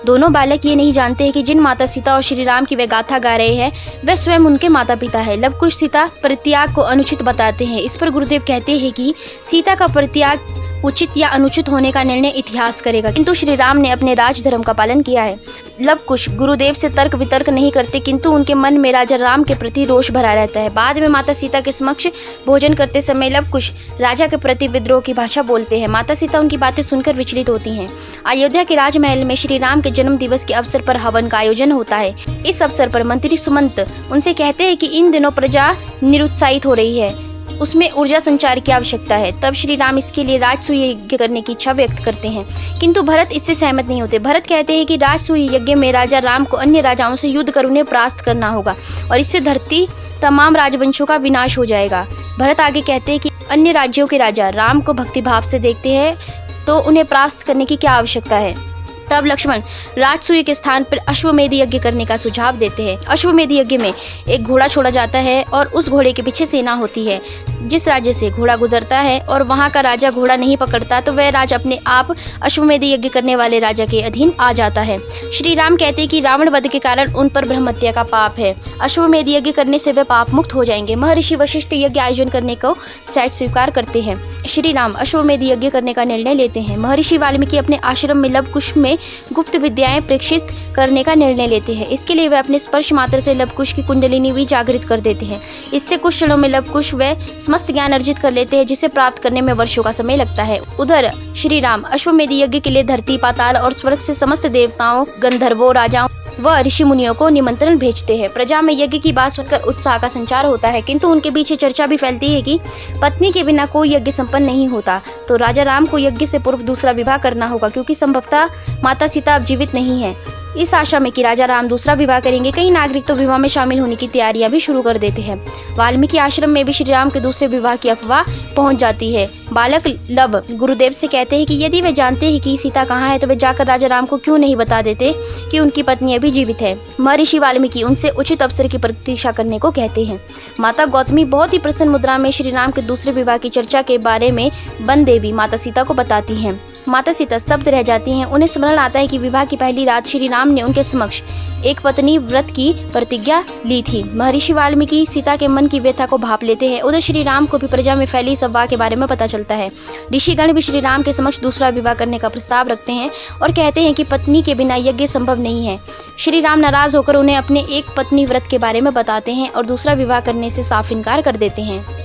दोनों बालक ये नहीं जानते हैं कि जिन माता सीता और श्री राम की वे गाथा गा रहे हैं वे स्वयं उनके माता पिता है। लव कुश सीता परित्याग को अनुचित बताते हैं। इस पर गुरुदेव कहते हैं कि सीता का परित्याग उचित या अनुचित होने का निर्णय इतिहास करेगा, किंतु श्री राम ने अपने राज धर्म का पालन किया है। लव कुश गुरुदेव से तर्क वितर्क नहीं करते, किंतु उनके मन में राजा राम के प्रति रोष भरा रहता है। बाद में माता सीता के समक्ष भोजन करते समय लव कुश राजा के प्रति विद्रोह की भाषा बोलते हैं। माता सीता उनकी बातें सुनकर विचलित होती हैं। अयोध्या के राजमहल में श्री राम के जन्म दिवस के अवसर पर हवन का आयोजन होता है। इस अवसर पर मंत्री सुमंत उनसे कहते हैं कि इन दिनों प्रजा निरुत्साहित हो रही है, उसमें ऊर्जा संचार की आवश्यकता है। तब श्री राम इसके लिए राजसूय यज्ञ करने की इच्छा व्यक्त करते हैं, किंतु भरत इससे सहमत नहीं होते। भरत कहते हैं कि राजसूय यज्ञ में राजा राम को अन्य राजाओं से युद्ध कर उन्हें परास्त करना होगा और इससे धरती तमाम राजवंशों का विनाश हो जाएगा। भरत आगे कहते हैं कि अन्य राज्यों के राजा राम को भक्तिभाव से देखते हैं तो उन्हें परास्त करने की क्या आवश्यकता है। तब लक्ष्मण राजसूय के स्थान पर अश्वमेध यज्ञ करने का सुझाव देते हैं। अश्वमेध यज्ञ में एक घोड़ा छोड़ा जाता है और उस घोड़े के पीछे सेना होती है। जिस राज्य से घोड़ा गुजरता है और वहां का राजा घोड़ा नहीं पकड़ता तो वह राज अपने आप अश्वमेध यज्ञ करने वाले राजा के अधीन आ जाता है। श्री राम कहते हैं कि रावण वध के कारण उन पर ब्रह्म हत्या का पाप है। अश्वमेध यज्ञ करने से वे पाप मुक्त हो जाएंगे। महर्षि वशिष्ठ यज्ञ आयोजन करने को सहज स्वीकार करते हैं। श्री राम अश्वमेध यज्ञ करने का निर्णय लेते हैं। महर्षि वाल्मीकि अपने आश्रम में लव कुश में गुप्त विद्याएं प्रेक्षित करने का निर्णय लेते हैं। इसके लिए वे अपने स्पर्श मात्र से लव कुश की कुंडलिनी भी जागृत कर देते हैं। इससे कुछ क्षणों में लव कुश व समस्त ज्ञान अर्जित कर लेते हैं, जिसे प्राप्त करने में वर्षों का समय लगता है। उधर श्री राम अश्वमेध यज्ञ के लिए धरती पाताल और स्वर्ग से समस्त देवताओं गंधर्वों राजाओं व ऋषि मुनियों को निमंत्रण भेजते हैं। प्रजा में यज्ञ की बात सुनकर उत्साह का संचार होता है, किंतु उनके बीच चर्चा भी फैलती है कि पत्नी के बिना कोई यज्ञ संपन्न नहीं होता, तो राजा राम को यज्ञ से पूर्व दूसरा विवाह करना होगा, क्योंकि संभवतः माता सीता अब जीवित नहीं है। इस आशा में कि राजा राम दूसरा विवाह करेंगे, कई नागरिक तो विवाह में शामिल होने की तैयारियां भी शुरू कर देते हैं। वाल्मीकि आश्रम में भी श्री राम के दूसरे विवाह की अफवाह पहुंच जाती है। बालक लव गुरुदेव से कहते हैं कि यदि वे जानते हैं कि सीता कहाँ है तो वे जाकर राजा राम को क्यों नहीं बता देते कि उनकी पत्नी अभी जीवित है। महर्षि वाल्मीकि उनसे उचित अवसर की प्रतीक्षा करने को कहते हैं। माता गौतमी बहुत ही प्रसन्न मुद्रा में श्री राम के दूसरे विवाह की चर्चा के बारे में वन देवी माता सीता को बताती हैं। माता सीता स्तब्ध रह जाती हैं। उन्हें स्मरण आता है कि विवाह की पहली रात श्री राम ने उनके समक्ष एक पत्नी व्रत की प्रतिज्ञा ली थी। महर्षि वाल्मीकि सीता के मन की व्यथा को भाप लेते हैं। उधर श्री राम को भी प्रजा में फैली इस अफवाह के बारे में पता चलता है। ऋषिगण भी श्री राम के समक्ष दूसरा विवाह करने का प्रस्ताव रखते हैं और कहते हैं कि पत्नी के बिना यज्ञ संभव नहीं है। श्री राम नाराज होकर उन्हें अपने एक पत्नी व्रत के बारे में बताते हैं और दूसरा विवाह करने से साफ इनकार कर देते हैं।